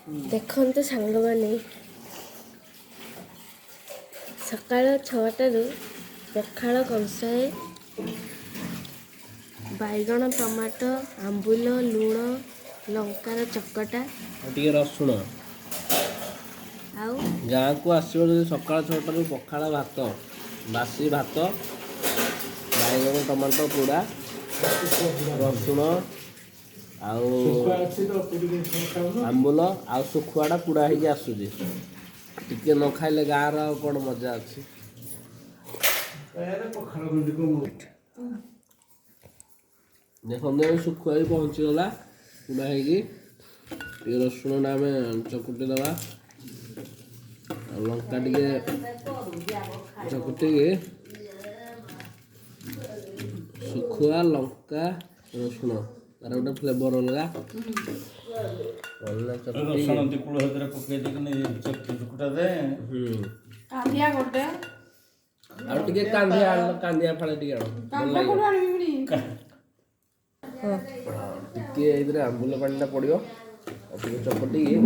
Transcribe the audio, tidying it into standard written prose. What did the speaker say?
ଦେଖନ୍ତୁ ସାଙ୍ଗମାନେ ସକାଳ 6ଟାରୁ ପଖାଳ କଂସାଏ ବାଇଗଣ ଟମାଟୋ ଆମ୍ବୁଲ ଲୁଣ ଲଙ୍କାର ଚକଟା ଟିକେ ରସୁଣ ଆଉ ଗାଁକୁ ଆସିବ ଯଦି ସକାଳ 6ଟାରୁ ପଖାଳ ଭାତ ବାସି ଭାତ ବାଇଗଣ ଟମାଟୋ ପୋଡ଼ା ରସୁଣ ଆଉ ଆମ୍ବୁଲ ଆଉ ଶୁଖୁଆଟା ପୋଡ଼ା ହେଇକି ଆସୁଛି ଟିକେ ନ ଖାଇଲେ ଗାଁର ଆଉ କ'ଣ ମଜା ଅଛି। ଦେଖନ୍ତୁ ଏବେ ଶୁଖୁଆ ବି ପହଞ୍ଚିଗଲା ପୋଡ଼ା ହେଇକି ଟିକେ ରସୁଣଟା ଆମେ ଚକୁଟି ଦେବା ଆଉ ଲଙ୍କା ଟିକେ ଚକୁଟିକି ଶୁଖୁଆ ଲଙ୍କା ରସୁଣ ତାର ଗୋଟେ ଫ୍ଲେଭର ଅଲଗା ରସୁଣ ଦିକୁଳ ଭିତରେ ପକେଇ ଦେଇକି ଚକୁଟା ଦେ ଆଉ ଟିକେ କାନ୍ଦିଆ ଫାଳେ ଟିକେ ଟିକେ ଏଇଥିରେ ଆମ୍ବୁଲ ପାଣିଟା ପଡ଼ିବ ଆଉ ଟିକେ ଚକଟିକି